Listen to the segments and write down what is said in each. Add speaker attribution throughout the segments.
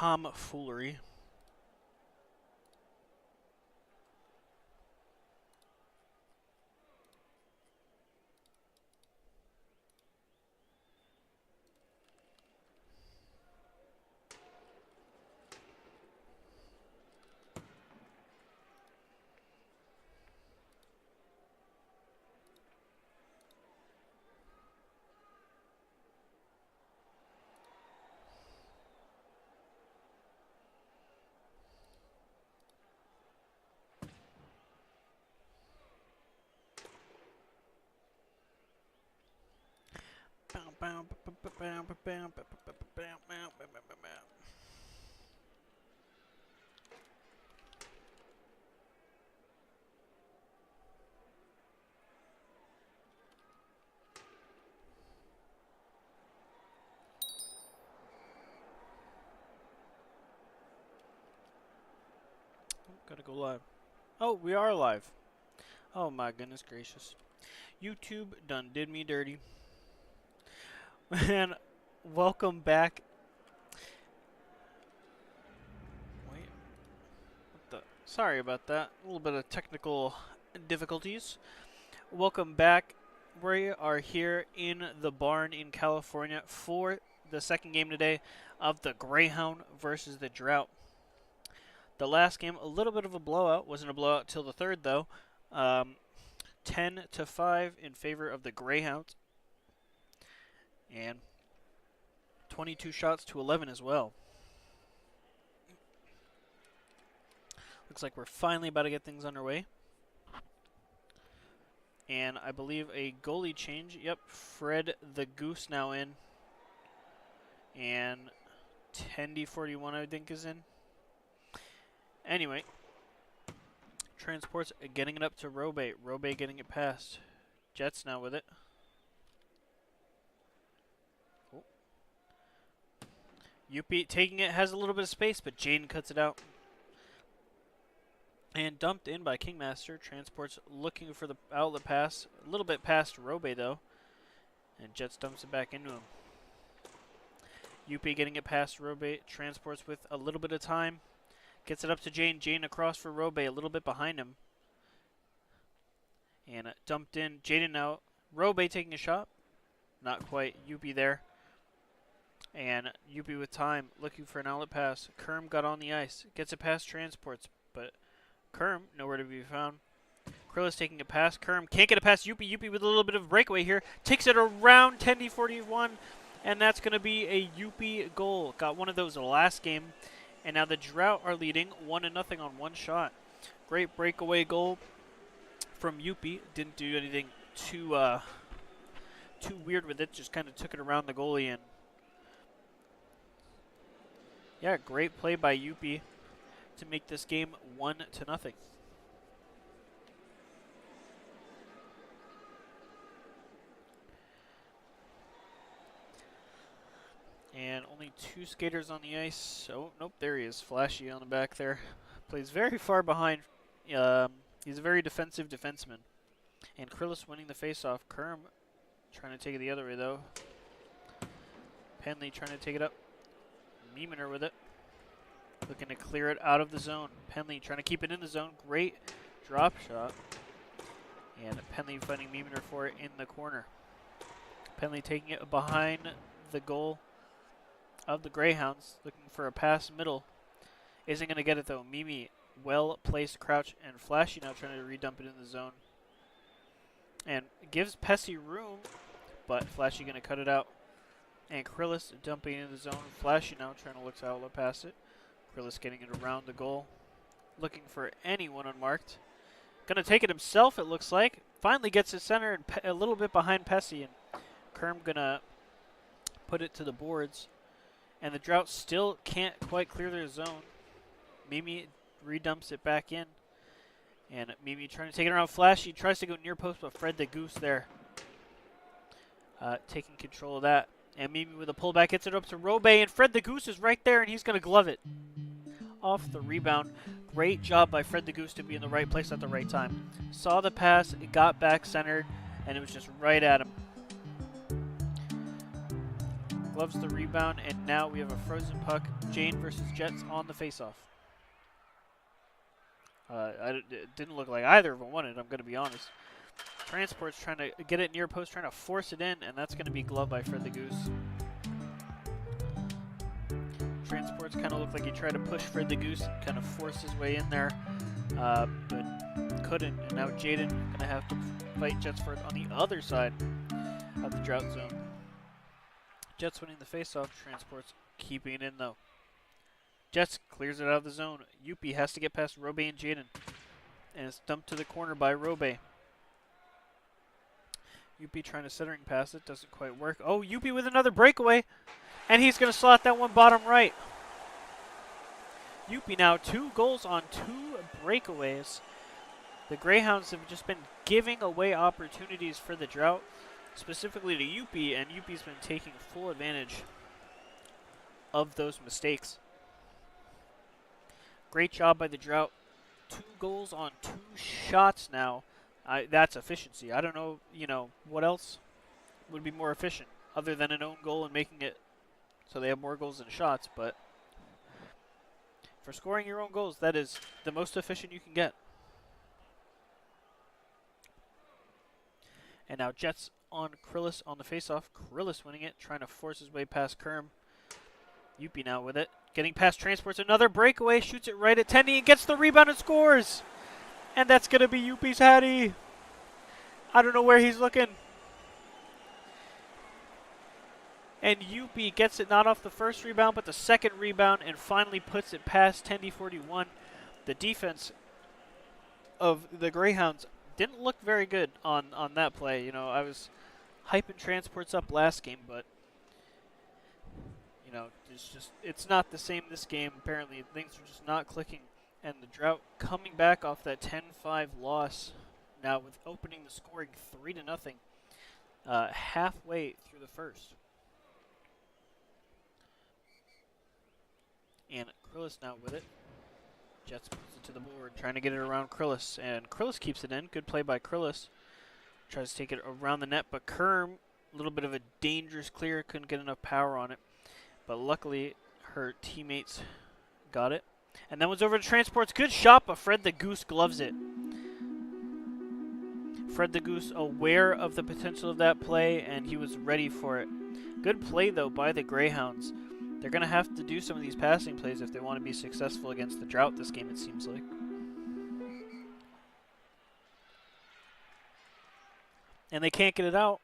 Speaker 1: tomfoolery. Gotta go live. Oh, we are live. Oh my goodness gracious. YouTube done did me dirty. And welcome back. Wait. What the? Sorry about that. A little bit of technical difficulties. Welcome back. We are here in the barn in California for the second game today of the Greyhound versus the Drought. The last game, a little bit of a blowout. Wasn't a blowout till the third, though. 10-5 in favor of the Greyhounds. And 22 shots to 11 as well. Looks like we're finally about to get things underway. And I believe a goalie change. Yep, Fred the Goose now in. And 10D41 I think is in. Anyway, transports getting it up to Robe. Robe getting it past. Jets now with it. Oh. Yuppie taking it, has a little bit of space, but Jaden cuts it out. And dumped in by Kingmaster. Transports looking for the outlet pass. A little bit past Robe though. And Jets dumps it back into him. Yuppie getting it past Robe. Transports with a little bit of time. Gets it up to Jane. Jane across for Robe, a little bit behind him. And dumped in. Jaden now. Robe taking a shot. Not quite. Yuppie there. And Yuppie with time. Looking for an outlet pass. Kerm got on the ice. Gets it past Transports. But Kerm, nowhere to be found. Krillis taking a pass. Kerm can't get it past Yuppie. Yuppie with a little bit of breakaway here. Takes it around 10D41. And that's going to be a Yuppie goal. Got one of those last game. And now the Drought are leading 1-0 on one shot. Great breakaway goal from Yuppie. Didn't do anything too weird with it. Just kind of took it around the goalie. And yeah, great play by Yuppie to make this game 1-0. And only 2 skaters on the ice. Oh, nope, there he is. Flashee on the back there. Plays very far behind. He's a very defensive defenseman. And Krillis winning the faceoff. Kerm trying to take it the other way, though. Penley trying to take it up. Meeminer with it. Looking to clear it out of the zone. Penley trying to keep it in the zone. Great drop shot. And Penley finding Meeminer for it in the corner. Penley taking it behind the goal of the Greyhounds, looking for a pass middle. Isn't going to get it though. Mimi, well-placed crouch, and Flashee now trying to redump it in the zone. And gives Pessy room, but Flashee going to cut it out. And Krillis dumping in the zone. Flashee now trying to look to outlet past it. Krillis getting it around the goal. Looking for anyone unmarked. Going to take it himself, it looks like. Finally gets his center and a little bit behind Pessy. And Kerm going to put it to the boards. And the Drought still can't quite clear their zone. Mimi redumps it back in. And Mimi trying to take it around Flashee. Tries to go near post, but Fred the Goose there. Taking control of that. And Mimi with a pullback gets it up to Robe. And Fred the Goose is right there, and he's going to glove it. Off the rebound. Great job by Fred the Goose to be in the right place at the right time. Saw the pass, it got back centered, and it was just right at him. gloves the rebound, and now we have a frozen puck. Jane versus Jets on the faceoff. It didn't look like either of them wanted, I'm going to be honest. Transport's trying to get it near post, trying to force it in, and that's going to be gloved by Fred the Goose. Transport's kind of looked like he tried to push Fred the Goose and kind of force his way in there, but couldn't. And now Jaden going to have to fight Jets for it on the other side of the drought zone. Jets winning the faceoff. Transport's keeping it in though. Jets clears it out of the zone. Yuppie has to get past Robe and Jaden, and it's dumped to the corner by Robe. Yuppie trying to centering pass it, doesn't quite work. Oh, Yuppie with another breakaway, and he's going to slot that one bottom right. Yuppie now 2 goals on 2 breakaways. The Greyhounds have just been giving away opportunities for the drought, specifically to Yuppie, and Yuppie's been taking full advantage of those mistakes. Great job by the drought. 2 goals on 2 shots now. That's efficiency. I don't know, what else would be more efficient other than an own goal and making it so they have more goals than shots, but for scoring your own goals, that is the most efficient you can get. And now Jets on Krillis on the faceoff. Krillis winning it, trying to force his way past Kerm. Yuppie now with it. Getting past Transports, another breakaway, shoots it right at Tendy and gets the rebound and scores. And that's going to be Yuppie's Hattie. I don't know where he's looking. And Yuppie gets it not off the first rebound, but the second rebound, and finally puts it past Tendy 41. The defense of the Greyhounds didn't look very good on that play. I was hyping Transports up last game, but it's not the same this game. Apparently, things are just not clicking. And the drought coming back off that 10-5 loss now with opening the scoring 3-0 halfway through the first. And Krillis now with it. Jets puts it to the board, trying to get it around Krillis. And Krillis keeps it in. Good play by Krillis. Tries to take it around the net, but Kerm, a little bit of a dangerous clear, couldn't get enough power on it. But luckily, her teammates got it. And that one's over to Transports. Good shot, but Fred the Goose gloves it. Fred the Goose aware of the potential of that play, and he was ready for it. Good play, though, by the Greyhounds. They're going to have to do some of these passing plays if they want to be successful against the drought this game, it seems like. And they can't get it out.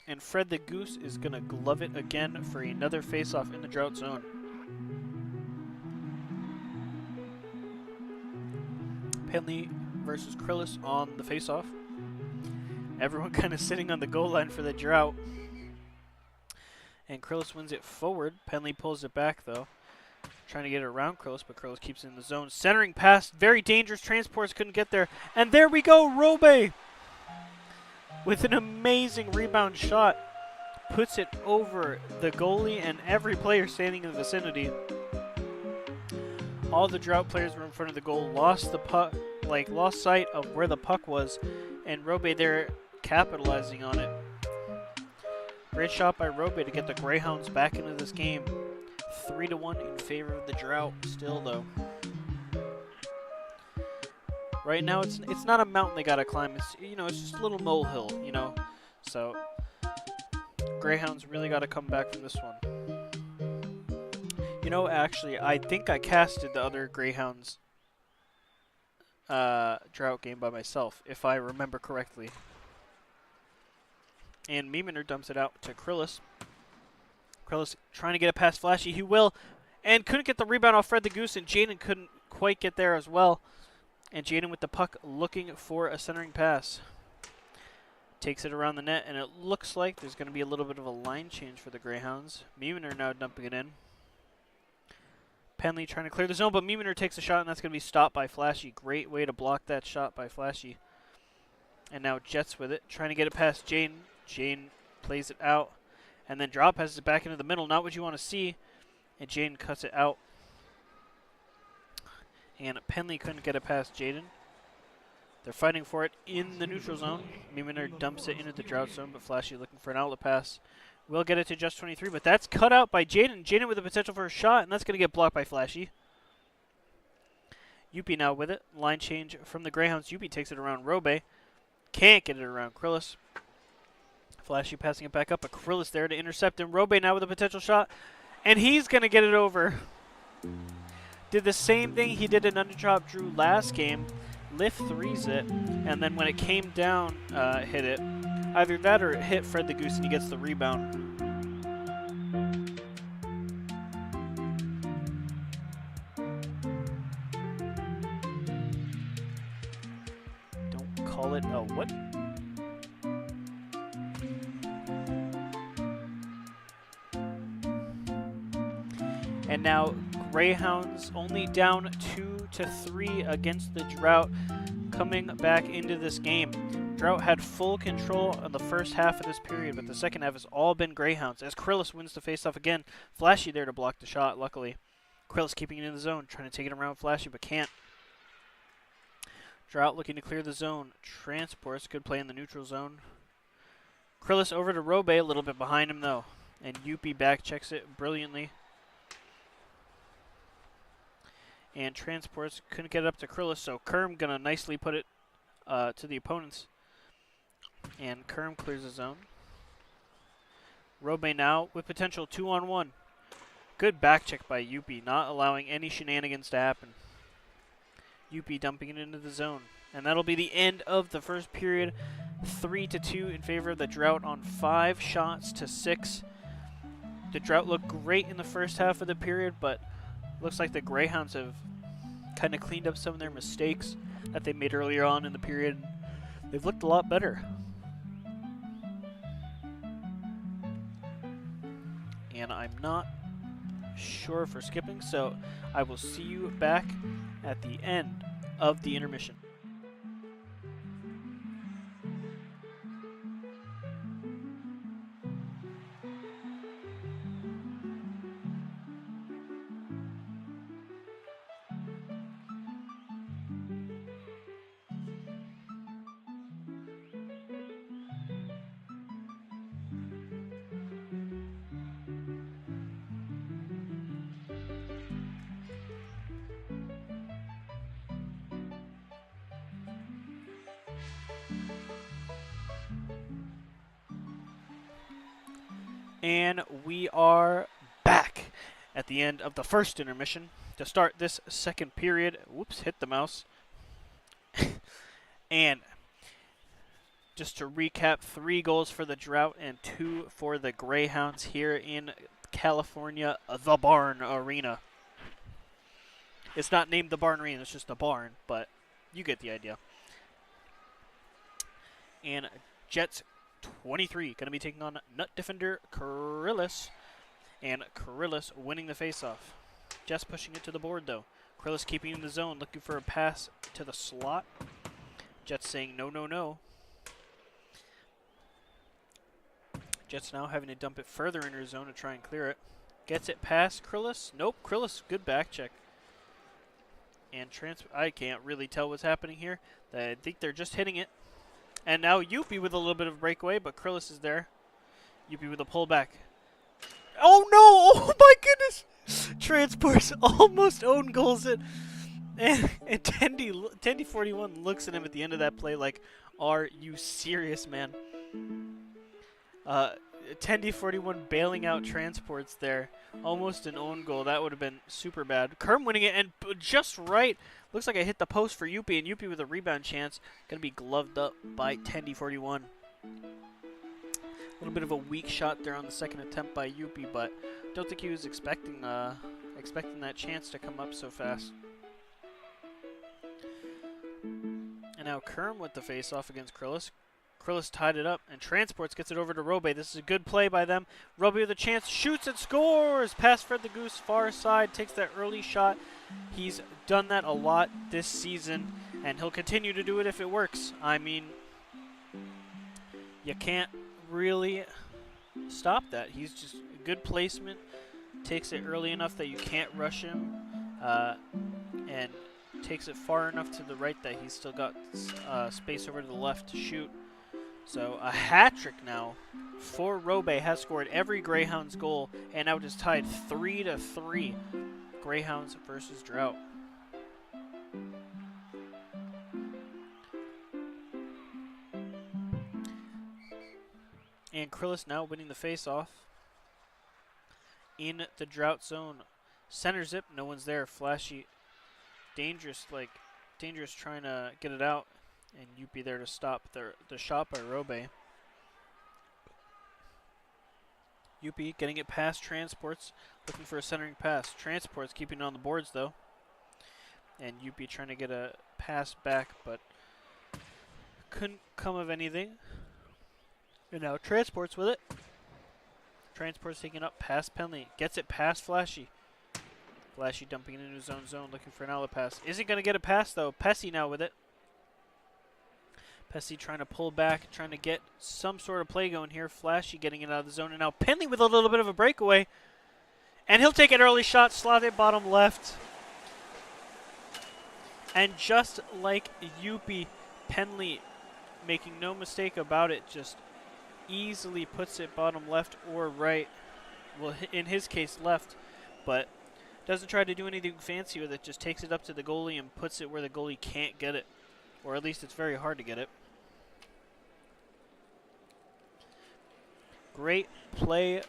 Speaker 1: And Fred the Goose is going to glove it again for another face-off in the drought zone. Penley versus Krillis on the face-off. Everyone kind of sitting on the goal line for the drought. And Krillis wins it forward. Penley pulls it back, though. Trying to get it around Krillis, but Krillis keeps it in the zone. Centering pass, very dangerous. Transports couldn't get there. And there we go, Robe! With an amazing rebound shot. Puts it over the goalie and every player standing in the vicinity. All the drought players were in front of the goal, lost the puck, lost sight of where the puck was, and Robe there capitalizing on it. Great shot by Robe to get the Greyhounds back into this game. 3-1 in favor of the drought still, though. Right now, it's not a mountain they gotta climb. It's it's just a little molehill, So Greyhounds really gotta come back from this one. Actually, I think I casted the other Greyhounds drought game by myself, if I remember correctly. And Miemener dumps it out to Krillis. Krillis trying to get it past Flashee. He will, and couldn't get the rebound off Fred the Goose, and Jaden couldn't quite get there as well. And Jaden with the puck looking for a centering pass. Takes it around the net, and it looks like there's going to be a little bit of a line change for the Greyhounds. Miemener now dumping it in. Penley trying to clear the zone, but Miemener takes a shot, and that's going to be stopped by Flashee. Great way to block that shot by Flashee. And now Jets with it, trying to get it past Jane. Jane plays it out, and then drop passes it back into the middle. Not what you want to see, and Jane cuts it out. And Penley couldn't get it past Jaden. They're fighting for it in the neutral zone. Miemener dumps it into the drought zone, but Flashee looking for an outlet pass. Will get it to just 23, but that's cut out by Jaden. Jaden with the potential for a shot, and that's going to get blocked by Flashee. Yuppie now with it. Line change from the Greyhounds. Yuppie takes it around Robe. Can't get it around Krillis. Flashee passing it back up, but Krillis there to intercept him. Robe now with a potential shot, and he's going to get it over. Did the same thing he did in Underdrop Drew last game. Lift threes it, and then when it came down, hit it. Either that or it hit Fred the Goose and he gets the rebound. Don't call it a what? And now Greyhounds only down 2-3 against the Drought, coming back into this game. Drought had full control on the first half of this period, but the second half has all been Greyhounds. As Krillis wins the faceoff again, Flashee there to block the shot, luckily. Krillis keeping it in the zone, trying to take it around Flashee, but can't. Drought looking to clear the zone. Transports, good play in the neutral zone. Krillis over to Robe, a little bit behind him though. And Yuppie back checks it brilliantly. And Transports couldn't get it up to Krillis, so Kerm gonna nicely put it to the opponents. And Kerm clears the zone. Robe now with potential 2-on-1. Good back check by Yuppie, not allowing any shenanigans to happen. Yuppie dumping it into the zone. And that'll be the end of the first period. 3-2 in favor of the Drought on 5 shots to 6. The Drought looked great in the first half of the period, but looks like the Greyhounds have kind of cleaned up some of their mistakes that they made earlier on in the period. They've looked a lot better. And I'm not sure if we're skipping, so I will see you back at the end of the intermission. And we are back at the end of the first intermission to start this second period. Whoops, hit the mouse. And just to recap, 3 goals for the Drought and 2 for the Greyhounds here in California, the Barn Arena. It's not named the Barn Arena, it's just the barn, but you get the idea. And Jets 23, going to be taking on Nut Defender Krillis, and Krillis winning the faceoff. Just pushing it to the board though. Krillis keeping in the zone, looking for a pass to the slot. Jets saying no, no, no. Jets now having to dump it further into his zone to try and clear it. Gets it past Krillis. Nope, Krillis, good back check. And I can't really tell what's happening here. I think they're just hitting it. And now Yuppie with a little bit of breakaway, but Krillis is there. Yuppie with a pullback. Oh no! Oh my goodness! Transports almost own goals it. And Tendy41 looks at him at the end of that play like, are you serious, man? Tendy41 bailing out Transports there. Almost an own goal. That would have been super bad. Kerm winning it, and just right. Looks like I hit the post for Yuppie, and Yuppie with a rebound chance. Going to be gloved up by Tendy41. A little bit of a weak shot there on the second attempt by Yuppie, but don't think he was expecting that chance to come up so fast. And now Kerm with the face-off against Krillis. Krillis tied it up, and Transports gets it over to Robe. This is a good play by them. Robe with a chance, shoots and scores! Past Fred the Goose, far side, takes that early shot. He's done that a lot this season, and he'll continue to do it if it works. I mean, you can't really stop that. He's just a good placement, takes it early enough that you can't rush him, and takes it far enough to the right that he's still got space over to the left to shoot. So a hat trick now for Robe has scored every Greyhounds goal and now just tied 3-3. Greyhounds versus Drought. And Krillis now winning the face-off in the Drought zone. Center zip, no one's there. Flashee, dangerous trying to get it out. And Yuppie there to stop the shot by Robe. Yuppie getting it past Transports, looking for a centering pass. Transports keeping it on the boards though. And Yuppie trying to get a pass back, but couldn't come of anything. And now Transports with it. Transports taking up past Penley. Gets it past Flashee. Flashee dumping it into his own zone, looking for an outlet pass. Isn't going to get a pass though. Pessi now with it. Pessi trying to pull back, trying to get some sort of play going here. Flashee getting it out of the zone. And now Penley with a little bit of a breakaway. And he'll take an early shot, slot it bottom left. And just like Yuppie, Penley, making no mistake about it, just easily puts it bottom left or right. Well, in his case, left. But doesn't try to do anything fancy with it. Just takes it up to the goalie and puts it where the goalie can't get it. Or at least it's very hard to get it. Great play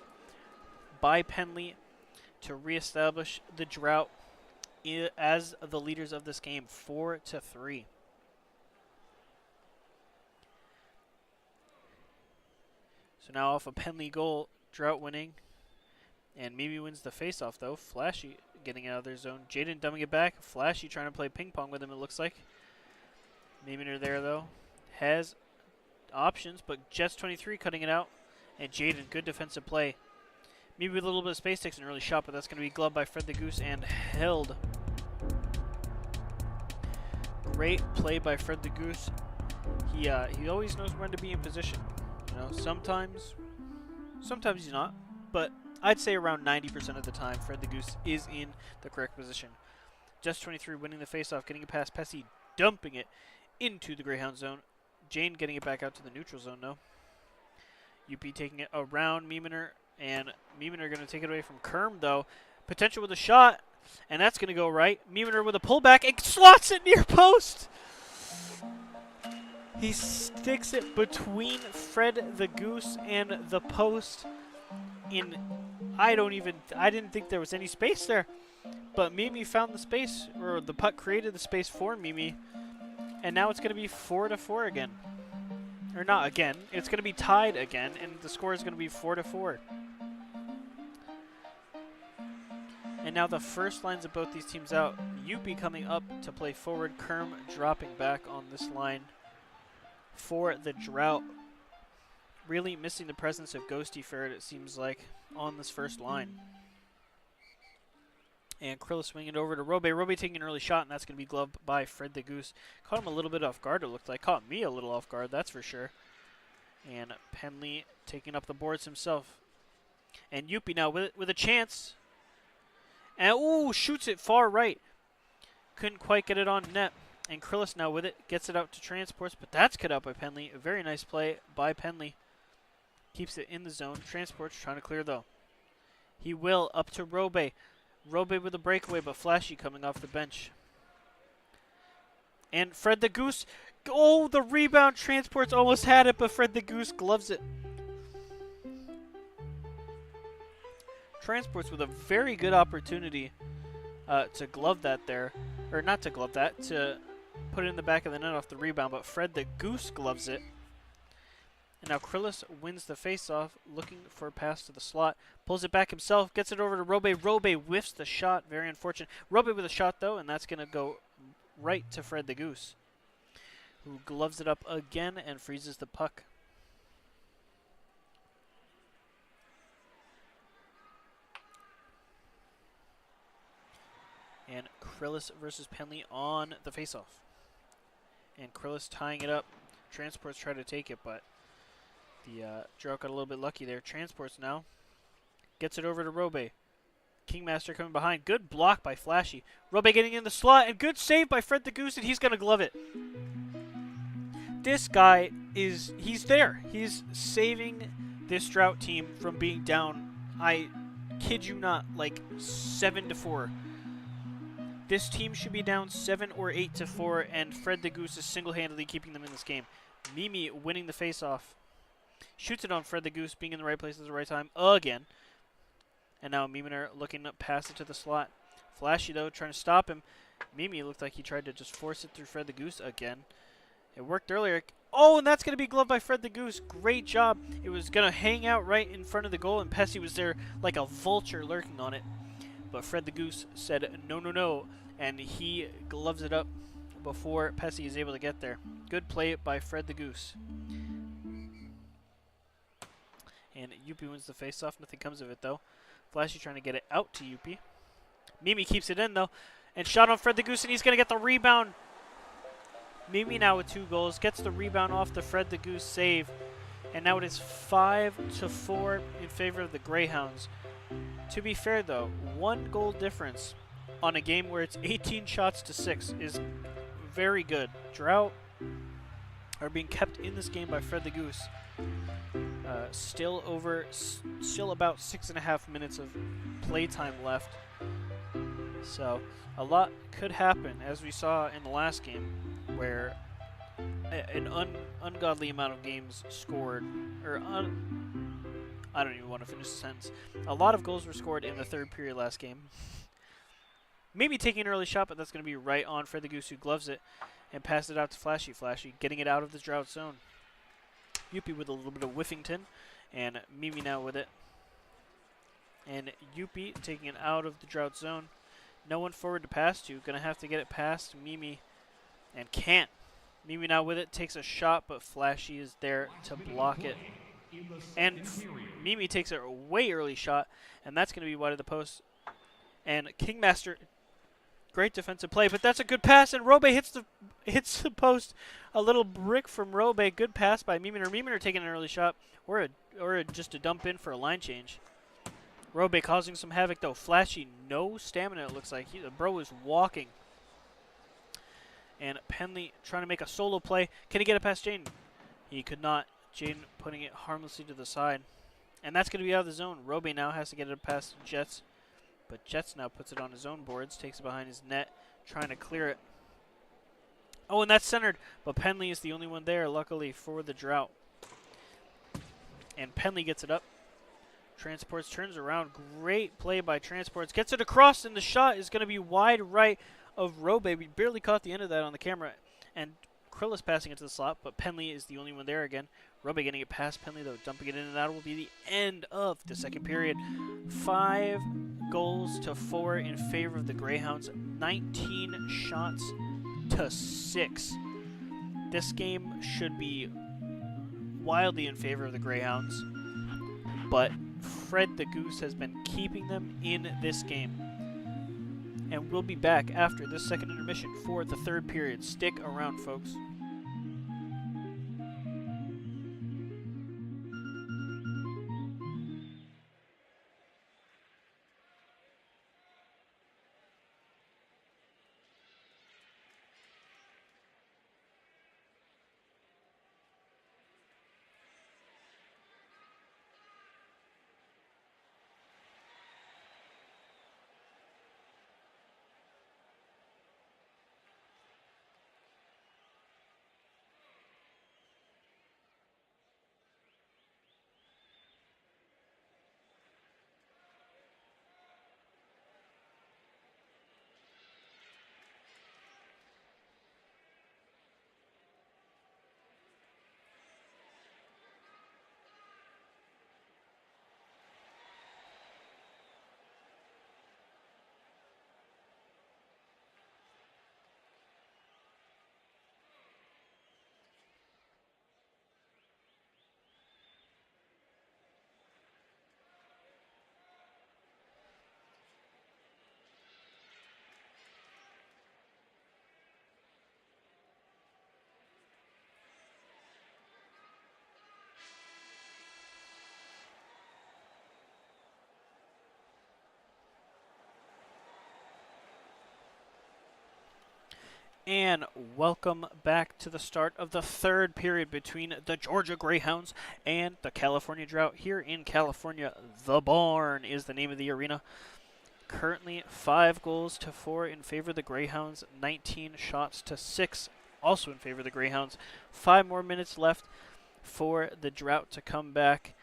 Speaker 1: by Penley to reestablish the Drought as the leaders of this game, 4-3. So now off a Penley goal, Drought winning. And Mimi wins the faceoff though. Flashee getting out of their zone. Jaden dumping it back. Flashee trying to play ping pong with him, it looks like. Mimi there though. Has options, but Jets 23 cutting it out. And Jaden, good defensive play. Maybe with a little bit of space, takes an early shot, but that's going to be gloved by Fred the Goose and held. Great play by Fred the Goose. He always knows when to be in position. You know, sometimes he's not, but I'd say around 90% of the time, Fred the Goose is in the correct position. Just 23 winning the faceoff, getting it past Pessi, dumping it into the Greyhound zone. Jane getting it back out to the neutral zone now. UP taking it around Miemener, and Miemener going to take it away from Kerm, though. Potential with a shot, and that's going to go right. Miemener with a pullback, and slots it near post. He sticks it between Fred the Goose and the post. I didn't think there was any space there, but Mimi found the space, or the puck created the space for Mimi, and now it's going to be 4-4 again. Or not again. It's going to be tied again, and the score is going to be 4-4. And now the first lines of both these teams out. UP coming up to play forward. Kerm dropping back on this line for the Drought. Really missing the presence of Ghosty Ferret, it seems like, on this first line. And Krill swinging it over to Robe. Robe taking an early shot, and that's going to be gloved by Fred the Goose. Caught him a little bit off guard, it looked like. Caught me a little off guard, that's for sure. And Penley taking up the boards himself. And Yuppie now with a chance. And, ooh, shoots it far right. Couldn't quite get it on net. And Krillis now with it. Gets it out to Transports, but that's cut out by Penley. A very nice play by Penley. Keeps it in the zone. Transports trying to clear, though. He will, up to Robe. Robe with a breakaway, but Flashee coming off the bench. And Fred the Goose. Oh, the rebound. Transports almost had it, but Fred the Goose gloves it. Transports with a very good opportunity to glove that there. Or not to glove that, to put it in the back of the net off the rebound, but Fred the Goose gloves it. And now Krillis wins the faceoff, looking for a pass to the slot. Pulls it back himself, gets it over to Robe. Robe whiffs the shot, very unfortunate. Robe with a shot, though, and that's going to go right to Fred the Goose, who gloves it up again and freezes the puck. And Krillis versus Penley on the faceoff. And Krillis tying it up. Transports try to take it, but the Drought got a little bit lucky there. Transports now. Gets it over to Robe. Kingmaster coming behind. Good block by Flashee. Robe getting in the slot, and good save by Fred the Goose, and he's going to glove it. This guy he's there. He's saving this drought team from being down, I kid you not, like 7-4. This team should be down 7 or 8-4, and Fred the Goose is single-handedly keeping them in this game. Mimi winning the face-off. Shoots it on Fred the Goose, being in the right place at the right time again. And now Miminer looking to pass it to the slot. Flashee, though, trying to stop him. Mimi looked like he tried to just force it through Fred the Goose again. It worked earlier. Oh, and that's going to be gloved by Fred the Goose. Great job. It was going to hang out right in front of the goal, and Pesci was there like a vulture lurking on it. But Fred the Goose said, no, no, no, and he gloves it up before Pesci is able to get there. Good play by Fred the Goose. And Yuppie wins the face-off. Nothing comes of it, though. Flashee trying to get it out to Yuppie. Mimi keeps it in, though, and shot on Fred the Goose, and he's going to get the rebound. Mimi now with 2 goals, gets the rebound off the Fred the Goose save, and now it is 5-4 in favor of the Greyhounds. To be fair, though, 1 goal difference on a game where it's 18 shots to 6 is very good. Drought are being kept in this game by Fred the Goose. Still about 6.5 minutes of playtime left. So a lot could happen, as we saw in the last game, where an ungodly amount of games scored, or I don't even want to finish the sentence. A lot of goals were scored in the 3rd period last game. Maybe taking an early shot, but that's going to be right on Fred the Goose, who gloves it and passes it out to Flashee. Flashee getting it out of the drought zone. Yuppie with a little bit of Whiffington, and Mimi now with it. And Yuppie taking it out of the drought zone. No one forward to pass to. Going to have to get it past Mimi, and can't. Mimi now with it, takes a shot, but Flashee is there to block it. And Mimi takes a way early shot, and that's going to be wide of the post. And Kingmaster, great defensive play, but that's a good pass, and Robe hits the post. A little brick from Robe. Good pass by Miminer. Miminer taking an early shot, or just a dump in for a line change. Robe causing some havoc, though. Flashee, no stamina, it looks like. The bro is walking. And Penley trying to make a solo play. Can he get it past Jaden? He could not. Jaden putting it harmlessly to the side. And that's going to be out of the zone. Robe now has to get it past Jets. But Jets now puts it on his own boards. Takes it behind his net. Trying to clear it. Oh, and that's centered. But Penley is the only one there, luckily, for the drought. And Penley gets it up. Transports, turns around. Great play by Transports. Gets it across, and the shot is going to be wide right of Robe. We barely caught the end of that on the camera. And Krillis passing it to the slot, but Penley is the only one there again. Robe getting it past Penley, though. Dumping it in, and that will be the end of the 2nd period. 5-4 in favor of the Greyhounds. 19 shots to 6. This game should be wildly in favor of the Greyhounds, but Fred the Goose has been keeping them in this game. And we'll be back after this 2nd intermission for the 3rd period. Stick around, folks. And welcome back to the start of the third period between the Georgia Greyhounds and the California Drought. Here in California, the Barn is the name of the arena. Currently 5-4 in favor of the Greyhounds, 19 shots to 6 also in favor of the Greyhounds. 5 more minutes left for the Drought to come back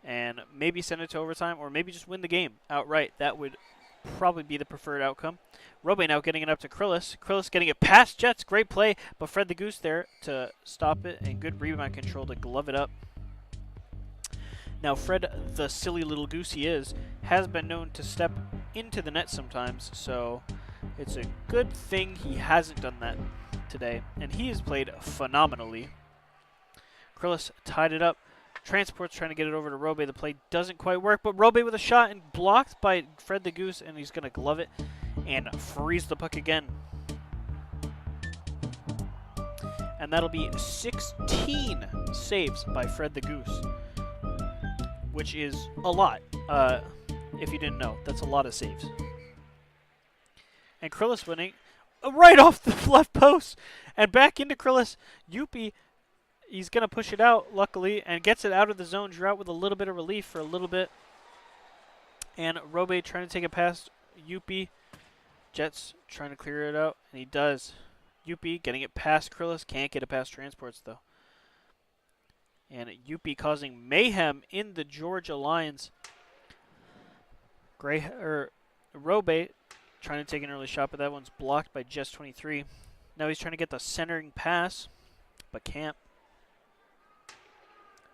Speaker 1: and maybe send it to overtime or maybe just win the game outright. That would probably be the preferred outcome. Robe now getting it up to Krillis. Krillis getting it past Jets. Great play, but Fred the Goose there to stop it, and good rebound control to glove it up. Now Fred, the silly little goose he is, has been known to step into the net sometimes, so it's a good thing he hasn't done that today, and he has played phenomenally. Krillis tied it up. Transport's trying to get it over to Robe. The play doesn't quite work, but Robe with a shot and blocked by Fred the Goose, and he's going to glove it and freeze the puck again. And that'll be 16 saves by Fred the Goose, which is a lot. If you didn't know, that's a lot of saves. And Krillis winning right off the left post and back into Krillis. Yuppie, he's going to push it out, luckily, and gets it out of the zone. Drought with a little bit of relief for a little bit. And Robe trying to take it past Yuppie. Jets trying to clear it out, and he does. Yuppie getting it past Krillis. Can't get it past Transports, though. And Yuppie causing mayhem in the Georgia lines. Robe trying to take an early shot, but that one's blocked by Jets 23. Now he's trying to get the centering pass, but can't.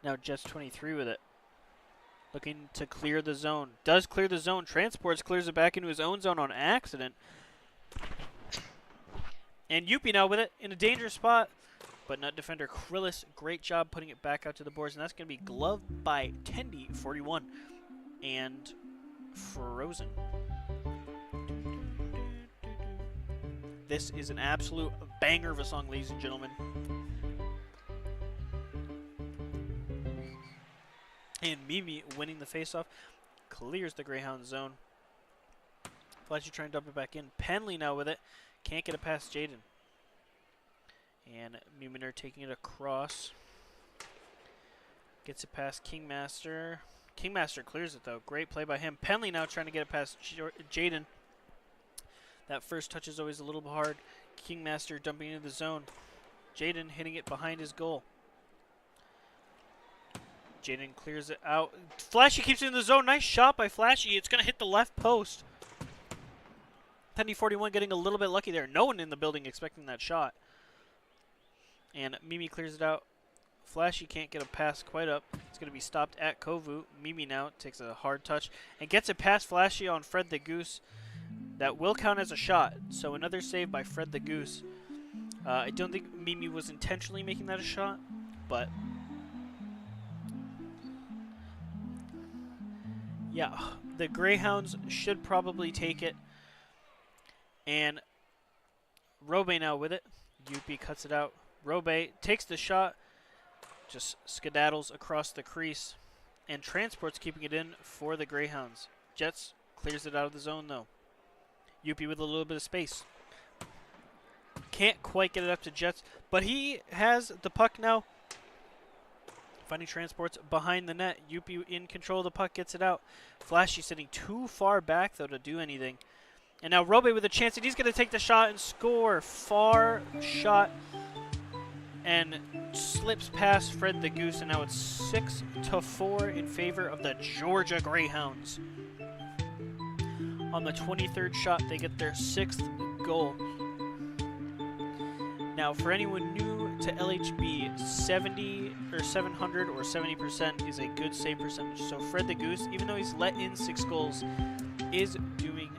Speaker 1: Now Jets 23 with it. Looking to clear the zone. Does clear the zone. Transports clears it back into his own zone on accident. And Yuppie now with it in a dangerous spot. But net defender Krillis, great job putting it back out to the boards. And that's going to be gloved by Tendy, 41. And frozen. This is an absolute banger of a song, ladies and gentlemen. And Mimi winning the faceoff, clears the Greyhound zone. Flashee trying to dump it back in. Penley now with it. Can't get it past Jaden. And Miminer taking it across. Gets it past Kingmaster. Kingmaster clears it, though. Great play by him. Penley now trying to get it past Jaden. That first touch is always a little hard. Kingmaster dumping into the zone. Jaden hitting it behind his goal. Jaden clears it out. Flashee keeps it in the zone. Nice shot by Flashee. It's going to hit the left post. Tendy 41 getting a little bit lucky there. No one in the building expecting that shot. And Mimi clears it out. Flashee can't get a pass quite up. It's going to be stopped at Kovu. Mimi now takes a hard touch and gets it past Flashee on Fred the Goose. That will count as a shot. So another save by Fred the Goose. I don't think Mimi was intentionally making that a shot, but yeah, the Greyhounds should probably take it. And Robe now with it. Yuppie cuts it out. Robe takes the shot. Just skedaddles across the crease. And Transport's keeping it in for the Greyhounds. Jets clears it out of the zone, though. Yuppie with a little bit of space. Can't quite get it up to Jets. But he has the puck now. Finding Transports behind the net. Yuppie in control of the puck, gets it out. Flashee sitting too far back, though, to do anything. And now Robe with a chance, and he's going to take the shot and score. Far shot. And slips past Fred the Goose, and now it's 6-4 in favor of the Georgia Greyhounds. On the 23rd shot, they get their 6th goal. Now, for anyone new to LHB, 70 or 700 or 70% is a good save percentage. So Fred the Goose, even though he's let in 6 goals, is doing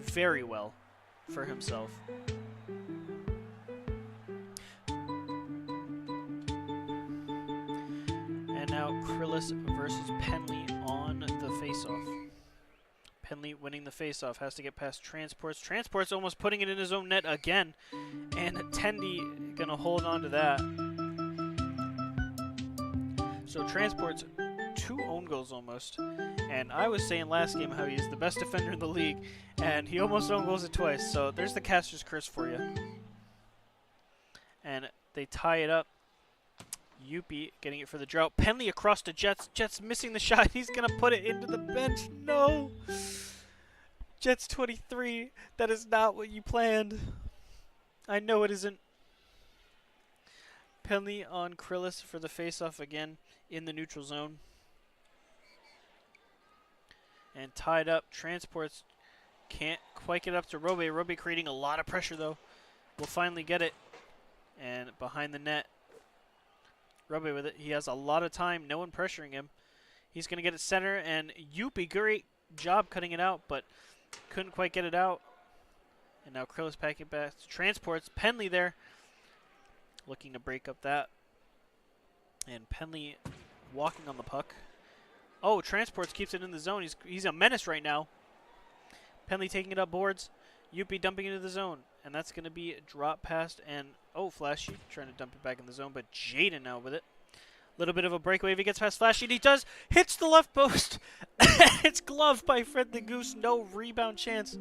Speaker 1: very well for himself. And now Krillis versus Penley on the faceoff. Penley winning the faceoff, has to get past Transports. Transports almost putting it in his own net again. And Tendy gonna hold on to that. So Transports 2 own goals almost. And I was saying last game how he's the best defender in the league, and he almost own goals it twice. So there's the caster's curse for you. And they tie it up. Yuppie getting it for the drought. Penley across to Jets. Jets missing the shot. He's going to put it into the bench. No! Jets 23. That is not what you planned. I know it isn't. Penley on Krillis for the face-off again in the neutral zone. And tied up. Transports can't quite get up to Robe. Robe creating a lot of pressure, though. Will finally get it. And behind the net. Robe with it. He has a lot of time. No one pressuring him. He's going to get it center. And Yuppie, great job cutting it out, but couldn't quite get it out. And now Krillis packing back to Transports. Penley there. Looking to break up that. And Penley walking on the puck. Oh, Transports keeps it in the zone. He's a menace right now. Penley taking it up boards. Yuppie dumping into the zone. And that's going to be a drop past. And, oh, Flashee trying to dump it back in the zone. But Jaden now with it. A little bit of a breakaway if he gets past Flashee. He does. Hits the left post. It's gloved by Fred the Goose. No rebound chance.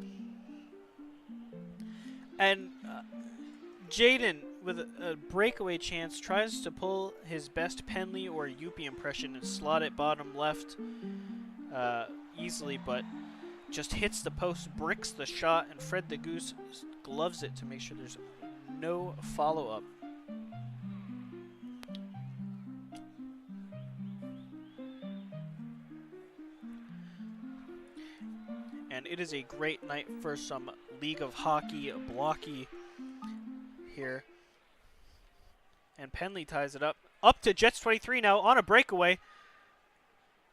Speaker 1: And Jaden, with a breakaway chance, tries to pull his best Penley or Yuppie impression and slot it bottom left easily, but just hits the post, bricks the shot, and Fred the Goose gloves it to make sure there's no follow-up. And it is a great night for some League of Hockey Blockey here. And Penley ties it up. Up to Jets 23 now on a breakaway.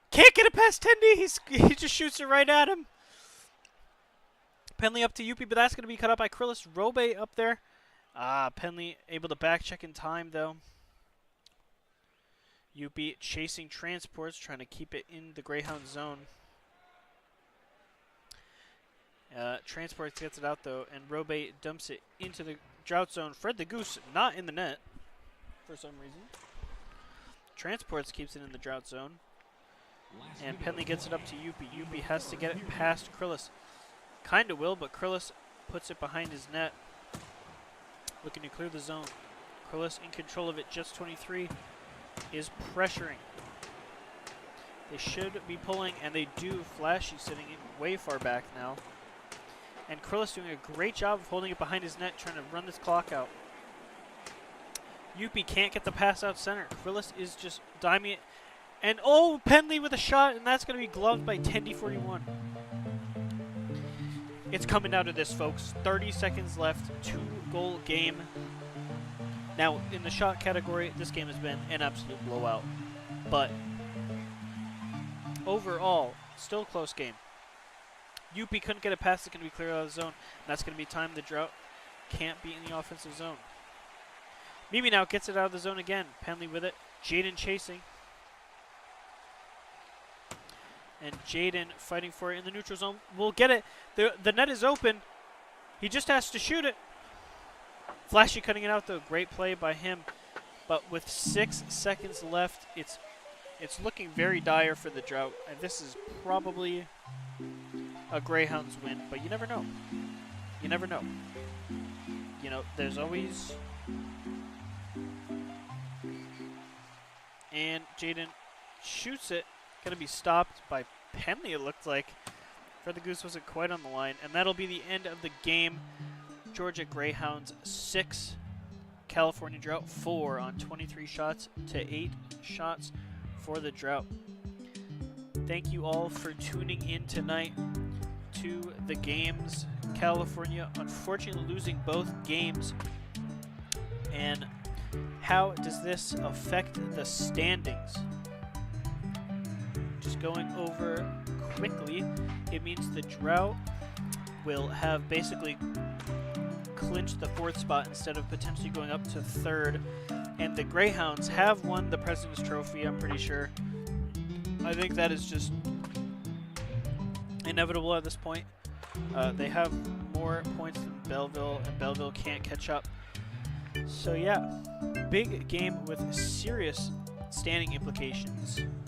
Speaker 1: Can't get it past Tendy. He just shoots it right at him. Penley up to Yuppie, but that's going to be cut up by Krillis. Robe up there. Penley able to back check in time, though. Yuppie chasing Transports, trying to keep it in the Greyhound zone. Transports gets it out, though, and Robe dumps it into the drought zone. Fred the Goose not in the net for some reason. Transports keeps it in the drought zone. And Penley gets it up to Yuppie. Yuppie has to get it past Krillis. Kind of will, but Krillis puts it behind his net. Looking to clear the zone. Krillis in control of it. Jets 23 is pressuring. They should be pulling, and they do. Flashee sitting in way far back now. And Krillis doing a great job of holding it behind his net, trying to run this clock out. Yuppie can't get the pass out center. Krillis is just diming it. And oh, Penley with a shot, and that's going to be gloved by Tendy41. It's coming down to this, folks. 30 seconds left, 2-goal game. Now, in the shot category, this game has been an absolute blowout. But overall, still a close game. Yuppie couldn't get it past. It's going to be clear out of the zone. And that's going to be time the drought can't be in the offensive zone. Mimi now gets it out of the zone again. Penley with it. Jaden chasing. And Jaden fighting for it in the neutral zone. Will get it. The net is open. He just has to shoot it. Flashee cutting it out, though. Great play by him. But with 6 seconds left, it's looking very dire for the drought. And this is probably a Greyhounds win, but you never know. You never know. You know, there's always... And Jaden shoots it. Going to be stopped by Penley, it looked like. Fred the Goose wasn't quite on the line. And that'll be the end of the game. Georgia Greyhounds 6. California Drought 4 on 23 shots to 8 shots for the Drought. Thank you all for tuning in tonight to the games. California unfortunately losing both games. And how does this affect the standings? Just going over quickly, it means the Drought will have basically clinched the 4th spot instead of potentially going up to 3rd. And the Greyhounds have won the President's Trophy, I'm pretty sure. I think that is just inevitable at this point. They have more points than Belleville, and Belleville can't catch up. So yeah, big game with serious standing implications.